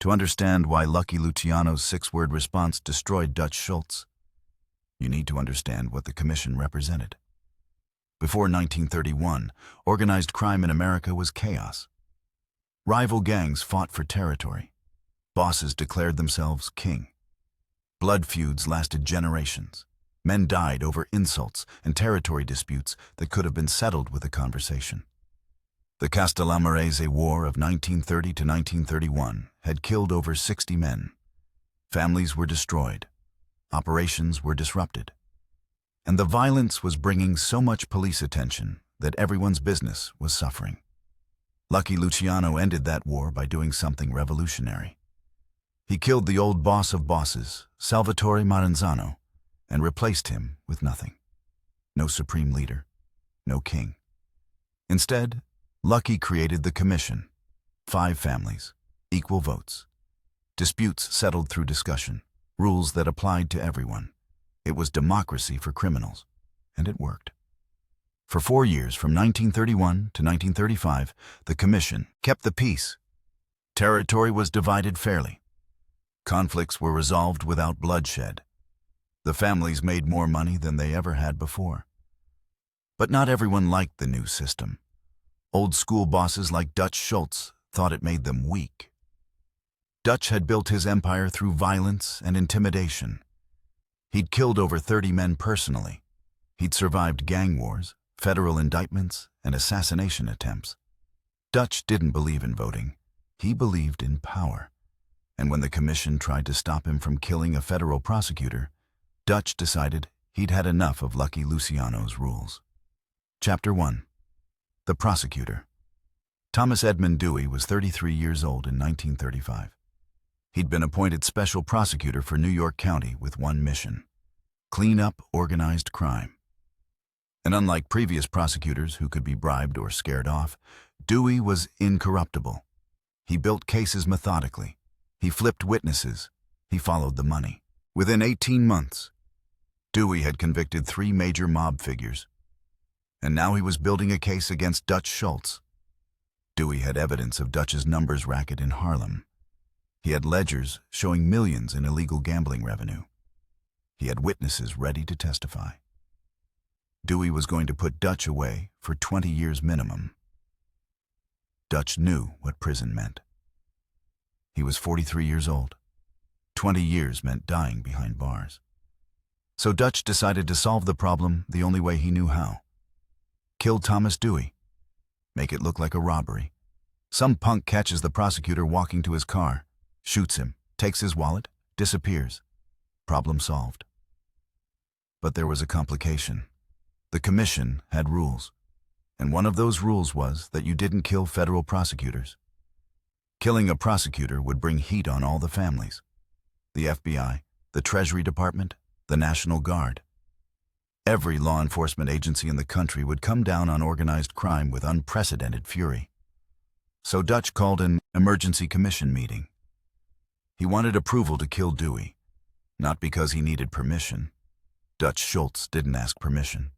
To understand why Lucky Luciano's six-word response destroyed Dutch Schultz, you need to understand what the commission represented. Before 1931, organized crime in America was chaos. Rival gangs fought for territory. Bosses declared themselves king. Blood feuds lasted generations. Men died over insults and territory disputes that could have been settled with a conversation. The Castellamarese War of 1930 to 1931 had killed over 60 men. Families were destroyed. Operations were disrupted. And the violence was bringing so much police attention that everyone's business was suffering. Lucky Luciano ended that war by doing something revolutionary. He killed the old boss of bosses, Salvatore Maranzano, and replaced him with nothing. No supreme leader, no king. Instead, Lucky created the commission. 5 families, equal votes. Disputes settled through discussion, rules that applied to everyone. It was democracy for criminals, and it worked. For 4 years, from 1931 to 1935, the commission kept the peace. Territory was divided fairly. Conflicts were resolved without bloodshed. The families made more money than they ever had before. But not everyone liked the new system. Old school bosses like Dutch Schultz thought it made them weak. Dutch had built his empire through violence and intimidation. He'd killed over 30 men personally. He'd survived gang wars, federal indictments, and assassination attempts. Dutch didn't believe in voting. He believed in power. And when the commission tried to stop him from killing a federal prosecutor, Dutch decided he'd had enough of Lucky Luciano's rules. Chapter 1. The Prosecutor. Thomas Edmund Dewey was 33 years old in 1935. He'd been appointed special prosecutor for New York County with one mission: clean up organized crime. And unlike previous prosecutors who could be bribed or scared off, Dewey was incorruptible. He built cases methodically. He flipped witnesses. He followed the money. Within 18 months, Dewey had convicted 3 major mob figures. And now he was building a case against Dutch Schultz. Dewey had evidence of Dutch's numbers racket in Harlem. He had ledgers showing millions in illegal gambling revenue. He had witnesses ready to testify. Dewey was going to put Dutch away for 20 years minimum. Dutch knew what prison meant. He was 43 years old. 20 years meant dying behind bars. So Dutch decided to solve the problem the only way he knew how. Kill Thomas Dewey. Make it look like a robbery. Some punk catches the prosecutor walking to his car, shoots him, takes his wallet, disappears. Problem solved. But there was a complication. The commission had rules. And one of those rules was that you didn't kill federal prosecutors. Killing a prosecutor would bring heat on all the families. The FBI, the Treasury Department, the National Guard. Every law enforcement agency in the country would come down on organized crime with unprecedented fury. So Dutch called an emergency commission meeting. He wanted approval to kill Dewey, not because he needed permission. Dutch Schultz didn't ask permission.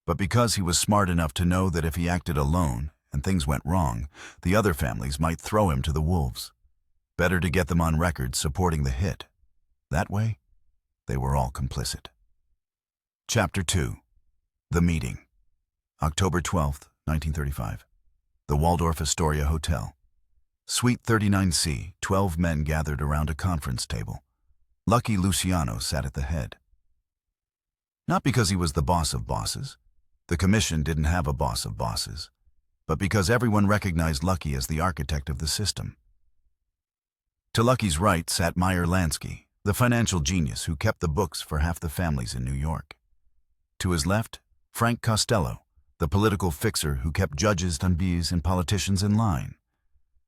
But because he was smart enough to know that if he acted alone and things went wrong, the other families might throw him to the wolves. Better to get them on record supporting the hit. That way, they were all complicit. Chapter 2. The Meeting. October 12th, 1935. The Waldorf Astoria Hotel. Suite 39C, 12 men gathered around a conference table. Lucky Luciano sat at the head. Not because he was the boss of bosses. The commission didn't have a boss of bosses. But because everyone recognized Lucky as the architect of the system. To Lucky's right sat Meyer Lansky, the financial genius who kept the books for half the families in New York. To his left, Frank Costello, the political fixer who kept judges, tanbis, and politicians in line.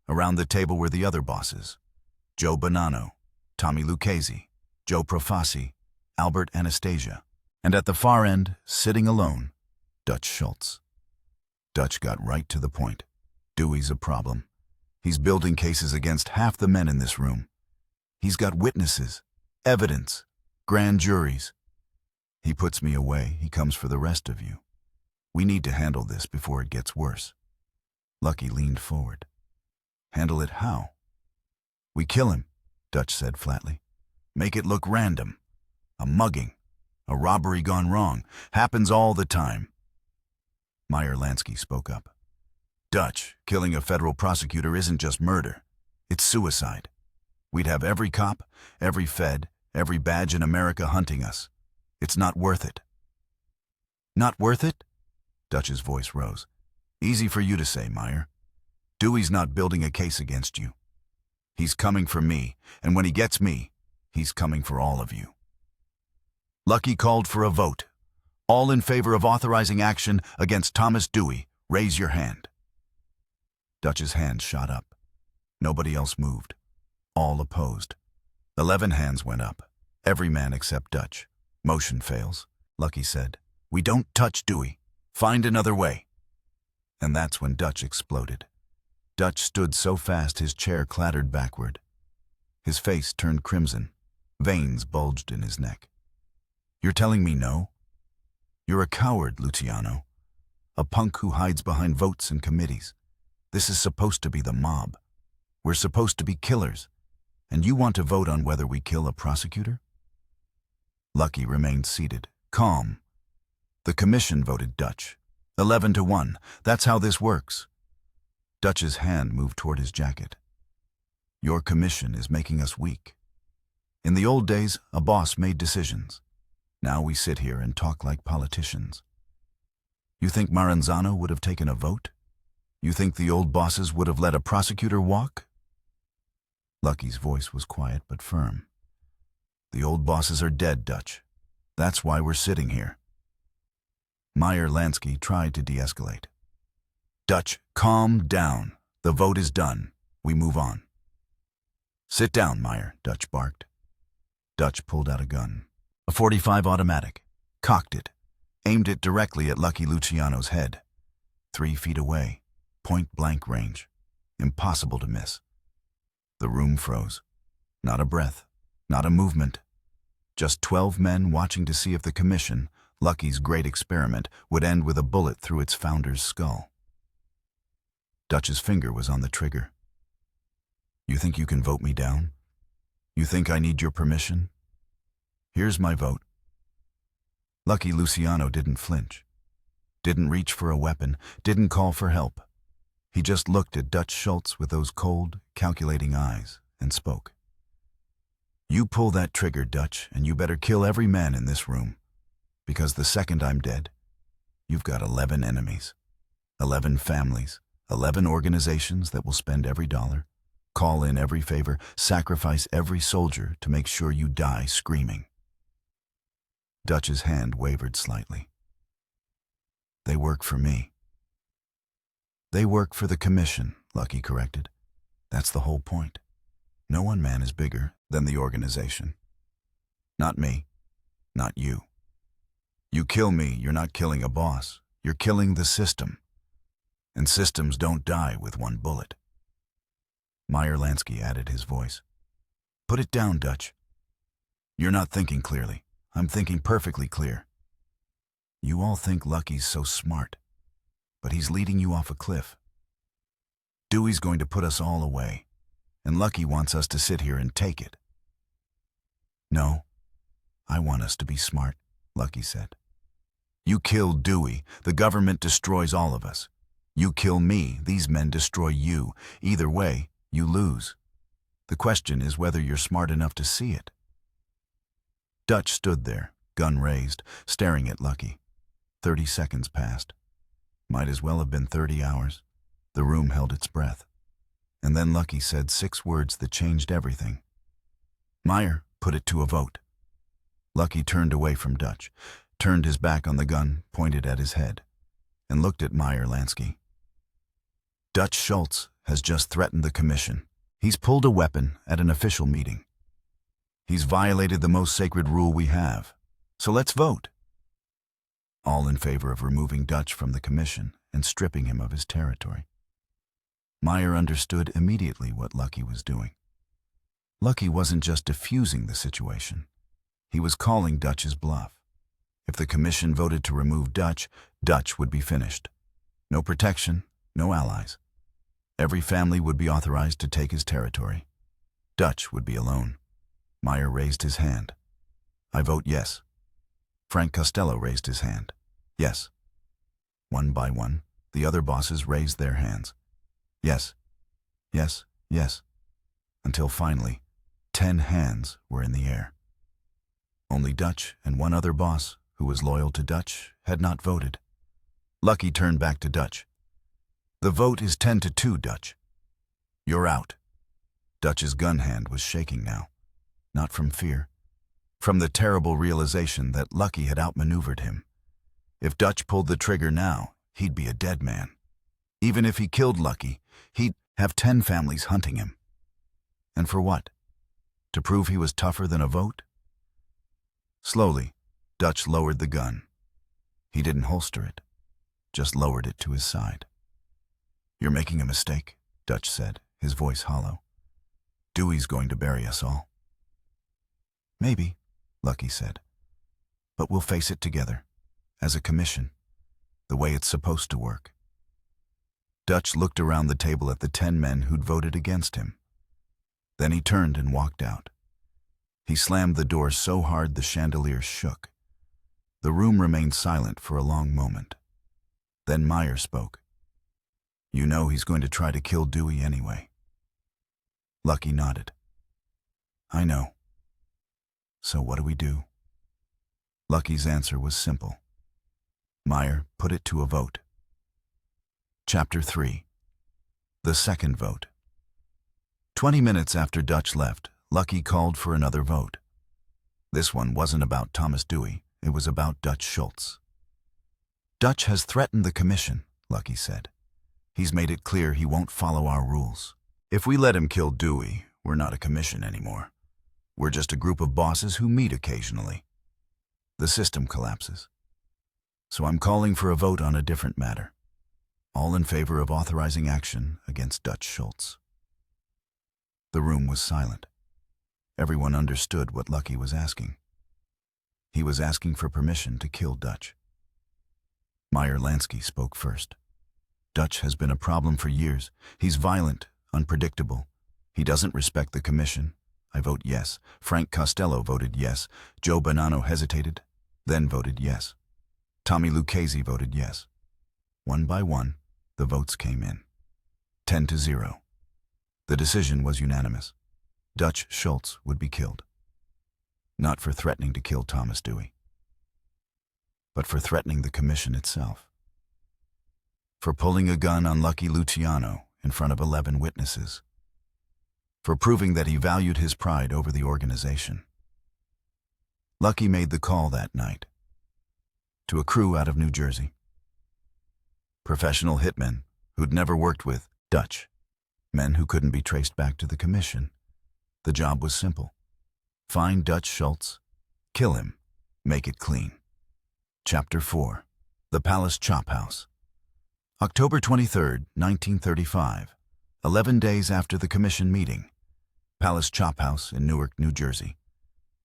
Around the table were the other bosses: Joe Bonanno, Tommy Lucchese, Joe Profassi, Albert Anastasia. And at the far end, sitting alone, Dutch Schultz. Dutch got right to the point. Dewey's a problem. He's building cases against half the men in this room. He's got witnesses, evidence, grand juries. He puts me away, he comes for the rest of you. We need to handle this before it gets worse. Lucky leaned forward. Handle it how? We kill him, Dutch said flatly. Make it look random. A mugging, a robbery gone wrong, happens all the time. Meyer Lansky spoke up. Dutch, killing a federal prosecutor isn't just murder. It's suicide. We'd have every cop, every Fed, every badge in America hunting us. It's not worth it. Not worth it? Dutch's voice rose. Easy for you to say, Meyer. Dewey's not building a case against you. He's coming for me, and when he gets me, he's coming for all of you. Lucky called for a vote. All in favor of authorizing action against Thomas Dewey, raise your hand. Dutch's hand shot up. Nobody else moved. All opposed. 11 hands went up. Every man except Dutch. Motion fails. Lucky said, "We don't touch Dewey. Find another way." And that's when Dutch exploded. Dutch stood so fast his chair clattered backward. His face turned crimson. Veins bulged in his neck. "You're telling me no? You're a coward, Luciano. A punk who hides behind votes and committees. This is supposed to be the mob. We're supposed to be killers. And you want to vote on whether we kill a prosecutor?" Lucky remained seated, calm. The commission voted Dutch. 11-1. That's how this works. Dutch's hand moved toward his jacket. "Your commission is making us weak. In the old days, a boss made decisions. Now we sit here and talk like politicians. You think Maranzano would have taken a vote? You think the old bosses would have let a prosecutor walk?" Lucky's voice was quiet but firm. "The old bosses are dead, Dutch. That's why we're sitting here." Meyer Lansky tried to de-escalate. "Dutch, calm down. The vote is done. We move on." "Sit down, Meyer," Dutch barked. Dutch pulled out a gun. A .45 automatic. Cocked it. Aimed it directly at Lucky Luciano's head. 3 feet away. Point-blank range. Impossible to miss. The room froze. Not a breath. Not a movement. Just 12 men watching to see if the commission, Lucky's great experiment, would end with a bullet through its founder's skull. Dutch's finger was on the trigger. "You think you can vote me down? You think I need your permission? Here's my vote." Lucky Luciano didn't flinch. Didn't reach for a weapon. Didn't call for help. He just looked at Dutch Schultz with those cold, calculating eyes and spoke. "You pull that trigger, Dutch, and you better kill every man in this room. Because the second I'm dead, you've got 11 enemies, 11 families, 11 organizations that will spend every dollar, call in every favor, sacrifice every soldier to make sure you die screaming." Dutch's hand wavered slightly. "They work for me." "They work for the commission," Lucky corrected. "That's the whole point. No one man is bigger than the organization. Not me. Not you. You kill me, you're not killing a boss. You're killing the system. And systems don't die with one bullet." Meyer Lansky added his voice. "Put it down, Dutch. You're not thinking clearly. I'm thinking perfectly clear. You all think Lucky's so smart, but he's leading you off a cliff. Dewey's going to put us all away, and Lucky wants us to sit here and take it." "No, I want us to be smart," Lucky said. "You kill Dewey, the government destroys all of us. You kill me, these men destroy you. Either way, you lose. The question is whether you're smart enough to see it." Dutch stood there, gun raised, staring at Lucky. 30 seconds passed. Might as well have been 30 hours. The room held its breath. And then Lucky said 6 words that changed everything. "Meyer, put it to a vote." Lucky turned away from Dutch, turned his back on the gun, pointed at his head, and looked at Meyer Lansky. "Dutch Schultz has just threatened the commission. He's pulled a weapon at an official meeting. He's violated the most sacred rule we have. So let's vote." All in favor of removing Dutch from the commission and stripping him of his territory. Meyer understood immediately what Lucky was doing. Lucky wasn't just diffusing the situation. He was calling Dutch's bluff. If the commission voted to remove Dutch, Dutch would be finished. No protection, no allies. Every family would be authorized to take his territory. Dutch would be alone. Meyer raised his hand. I vote yes. Frank Costello raised his hand. Yes. One by one, the other bosses raised their hands. Yes, yes, yes, until finally, 10 hands were in the air. Only Dutch and one other boss, who was loyal to Dutch, had not voted. Lucky turned back to Dutch. The vote is 10-2, Dutch. You're out. Dutch's gun hand was shaking now, not from fear, from the terrible realization that Lucky had outmaneuvered him. If Dutch pulled the trigger now, he'd be a dead man. Even if he killed Lucky, he'd have 10 families hunting him. And for what? To prove he was tougher than a vote? Slowly, Dutch lowered the gun. He didn't holster it, just lowered it to his side. You're making a mistake, Dutch said, his voice hollow. Dewey's going to bury us all. Maybe, Lucky said. But we'll face it together, as a commission, the way it's supposed to work. Dutch looked around the table at the 10 men who'd voted against him. Then he turned and walked out. He slammed the door so hard the chandelier shook. The room remained silent for a long moment. Then Meyer spoke. You know he's going to try to kill Dewey anyway. Lucky nodded. I know. So what do we do? Lucky's answer was simple. Meyer put it to a vote. Chapter 3. The second vote. 20 minutes after Dutch left, Lucky called for another vote. This one wasn't about Thomas Dewey, it was about Dutch Schultz. Dutch has threatened the commission, Lucky said. He's made it clear he won't follow our rules. If we let him kill Dewey, we're not a commission anymore. We're just a group of bosses who meet occasionally. The system collapses. So I'm calling for a vote on a different matter. All in favor of authorizing action against Dutch Schultz. The room was silent. Everyone understood what Lucky was asking. He was asking for permission to kill Dutch. Meyer Lansky spoke first. Dutch has been a problem for years. He's violent, unpredictable. He doesn't respect the commission. I vote yes. Frank Costello voted yes. Joe Bonanno hesitated, then voted yes. Tommy Lucchese voted yes. One by one, the votes came in. 10-0. The decision was unanimous. Dutch Schultz would be killed. Not for threatening to kill Thomas Dewey, but for threatening the commission itself. For pulling a gun on Lucky Luciano in front of 11 witnesses. For proving that he valued his pride over the organization. Lucky made the call that night. To a crew out of New Jersey. Professional hitmen who'd never worked with Dutch. Men who couldn't be traced back to the commission. The job was simple. Find Dutch Schultz, kill him, make it clean. Chapter 4. The Palace Chop House. October 23, 1935, 11 days after the commission meeting. Palace Chop House in Newark, New Jersey.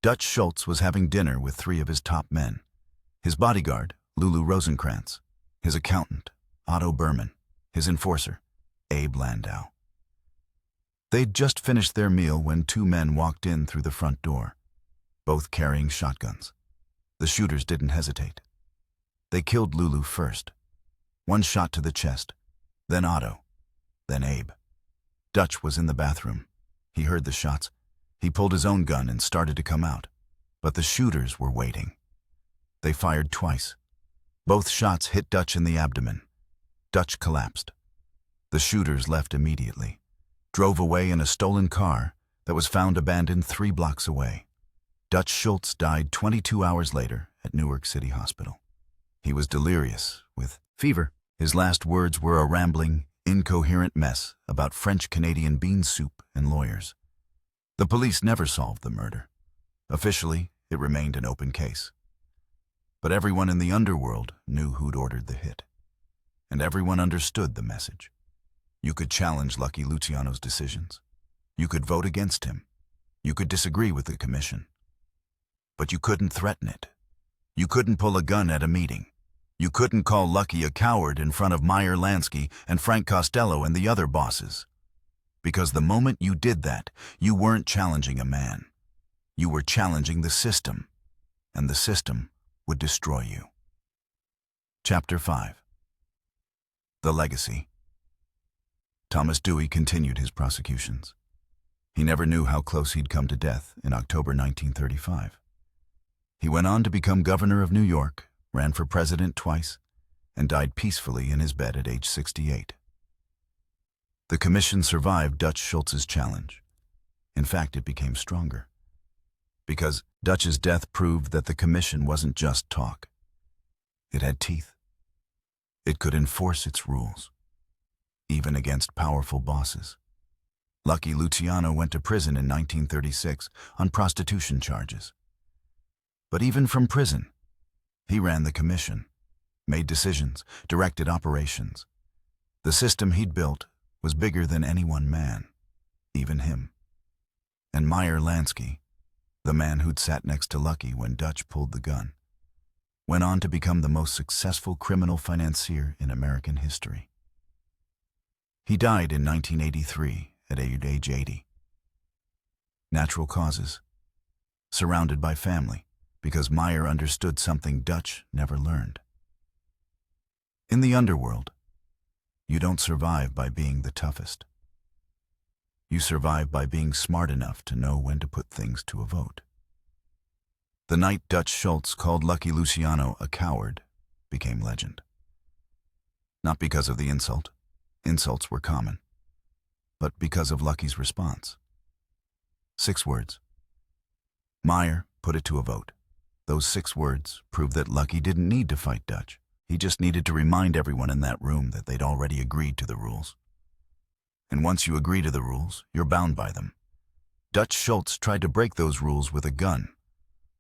Dutch Schultz was having dinner with 3 of his top men. His bodyguard, Lulu Rosenkrantz. His accountant, Otto Berman. His enforcer, Abe Landau. They'd just finished their meal when 2 men walked in through the front door, both carrying shotguns. The shooters didn't hesitate. They killed Lulu first. 1 shot to the chest, then Otto, then Abe. Dutch was in the bathroom. He heard the shots. He pulled his own gun and started to come out, but the shooters were waiting. They fired twice. Both shots hit Dutch in the abdomen. Dutch collapsed. The shooters left immediately, drove away in a stolen car that was found abandoned 3 blocks away. Dutch Schultz died 22 hours later at Newark City Hospital. He was delirious, with fever. His last words were a rambling, incoherent mess about French-Canadian bean soup and lawyers. The police never solved the murder. Officially, it remained an open case. But everyone in the underworld knew who'd ordered the hit. And everyone understood the message. You could challenge Lucky Luciano's decisions. You could vote against him. You could disagree with the commission. But you couldn't threaten it. You couldn't pull a gun at a meeting. You couldn't call Lucky a coward in front of Meyer Lansky and Frank Costello and the other bosses. Because the moment you did that, you weren't challenging a man. You were challenging the system, and the system would destroy you. Chapter 5. The Legacy. Thomas Dewey continued his prosecutions. He never knew how close he'd come to death in October 1935. He went on to become governor of New York, ran for president twice, and died peacefully in his bed at age 68. The commission survived Dutch Schultz's challenge. In fact, it became stronger. Because Dutch's death proved that the commission wasn't just talk. It had teeth. It could enforce its rules, even against powerful bosses. Lucky Luciano went to prison in 1936 on prostitution charges. But even from prison, he ran the commission, made decisions, directed operations. The system he'd built was bigger than any one man, even him. And Meyer Lansky, the man who'd sat next to Lucky when Dutch pulled the gun, went on to become the most successful criminal financier in American history. He died in 1983 at age 80. Natural causes, surrounded by family, because Meyer understood something Dutch never learned. In the underworld, you don't survive by being the toughest. You survive by being smart enough to know when to put things to a vote. The night Dutch Schultz called Lucky Luciano a coward became legend. Not because of the insult. Insults were common. But because of Lucky's response. 6 words. Meyer put it to a vote. Those 6 words proved that Lucky didn't need to fight Dutch. He just needed to remind everyone in that room that they'd already agreed to the rules. And once you agree to the rules, you're bound by them. Dutch Schultz tried to break those rules with a gun.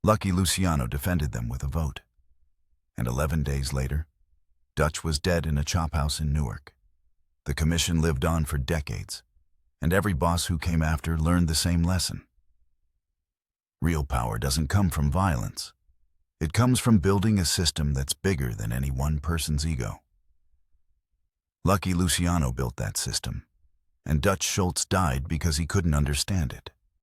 Lucky Luciano defended them with a vote. And 11 days later, Dutch was dead in a chop house in Newark. The commission lived on for decades, and every boss who came after learned the same lesson. Real power doesn't come from violence. It comes from building a system that's bigger than any one person's ego. Lucky Luciano built that system, and Dutch Schultz died because he couldn't understand it.